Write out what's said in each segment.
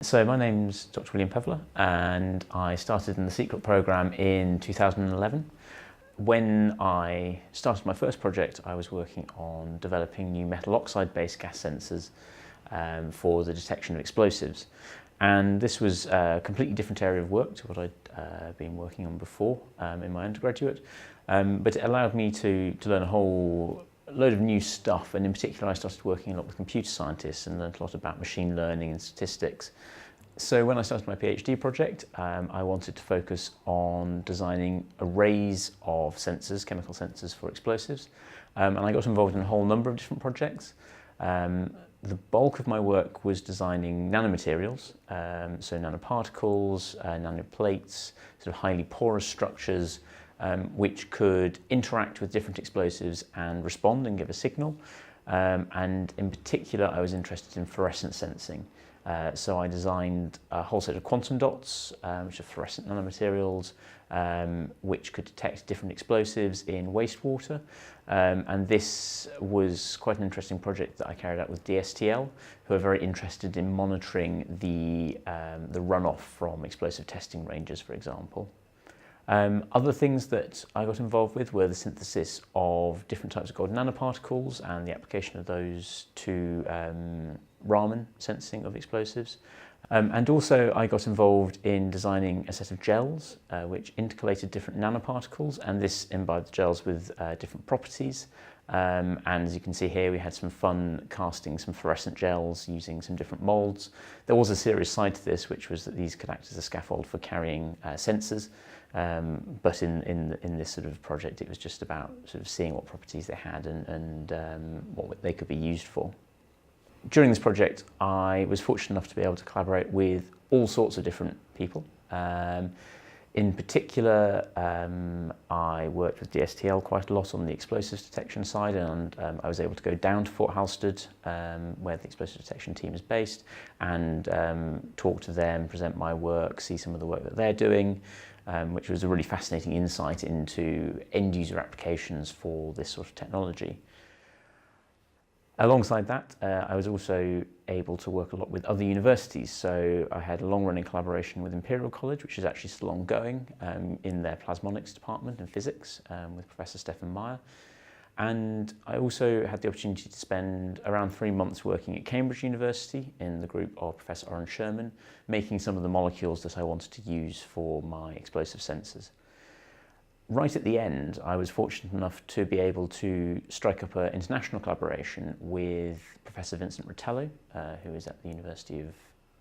So my name's Dr. William Peveler and I started in the SECReT programme in 2011. When I started my first project, I was working on developing new metal oxide-based gas sensors for the detection of explosives. And this was a completely different area of work to what I'd been working on before in my undergraduate. But it allowed me to learn a whole load of new stuff, and in particular I started working a lot with computer scientists and learned a lot about machine learning and statistics. So when I started my PhD project, I wanted to focus on designing arrays of sensors, chemical sensors for explosives, and I got involved in a whole number of different projects. The bulk of my work was designing nanomaterials, so nanoparticles, nanoplates, sort of highly porous structures, which could interact with different explosives and respond and give a signal. And in particular, I was interested in fluorescence sensing. So I designed a whole set of quantum dots, which are fluorescent nanomaterials, which could detect different explosives in wastewater. And this was quite an interesting project that I carried out with DSTL, who are very interested in monitoring the runoff from explosive testing ranges, for example. Other things that I got involved with were the synthesis of different types of golden nanoparticles and the application of those to Raman sensing of explosives. And also I got involved in designing a set of gels which intercalated different nanoparticles, and this imbibed the gels with different properties. And as you can see here, we had some fun casting some fluorescent gels using some different molds. There was a serious side to this, which was that these could act as a scaffold for carrying sensors. But in this sort of project, it was just about sort of seeing what properties they had and what they could be used for. During this project, I was fortunate enough to be able to collaborate with all sorts of different people. In particular, I worked with DSTL quite a lot on the explosives detection side, and I was able to go down to Fort Halstead, where the explosive detection team is based, and talk to them, present my work, see some of the work that they're doing, which was a really fascinating insight into end-user applications for this sort of technology. Alongside that, I was also able to work a lot with other universities. So I had a long-running collaboration with Imperial College, which is actually still ongoing, in their plasmonics department in physics, with Professor Stefan Meyer. And I also had the opportunity to spend around 3 months working at Cambridge University in the group of Professor Oren Sherman, making some of the molecules that I wanted to use for my explosive sensors. Right at the end, I was fortunate enough to be able to strike up an international collaboration with Professor Vincent Rotello, who is at the University of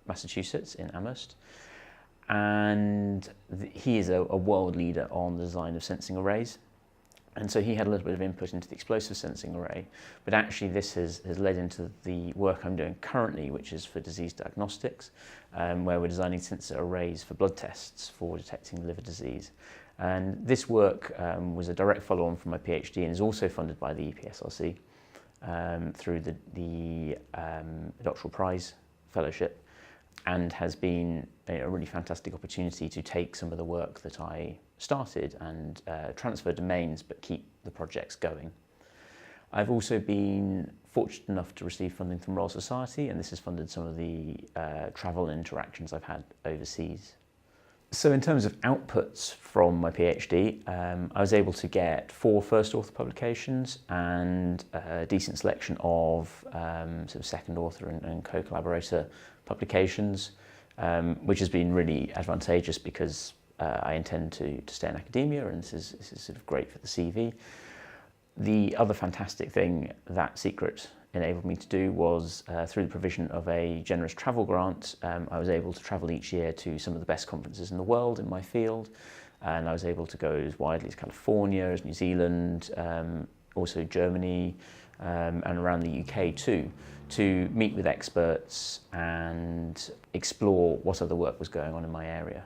Massachusetts in Amherst. And he is a world leader on the design of sensing arrays. And so he had a little bit of input into the explosive sensing array, but actually this has led into the work I'm doing currently, which is for disease diagnostics, where we're designing sensor arrays for blood tests for detecting liver disease. And this work was a direct follow-on from my PhD and is also funded by the EPSRC through the Doctoral Prize Fellowship, and has been a really fantastic opportunity to take some of the work that I started and transfer domains but keep the projects going. I've also been fortunate enough to receive funding from Royal Society, and this has funded some of the travel and interactions I've had overseas. So in terms of outputs from my PhD, I was able to get 4 first author publications and a decent selection of sort of second author and co-collaborator publications, which has been really advantageous because I intend to stay in academia, and this is sort of great for the CV. The other fantastic thing that SECReT enabled me to do was through the provision of a generous travel grant, I was able to travel each year to some of the best conferences in the world in my field, and I was able to go as widely as California, as New Zealand, also Germany, and around the UK too, to meet with experts and explore what other work was going on in my area.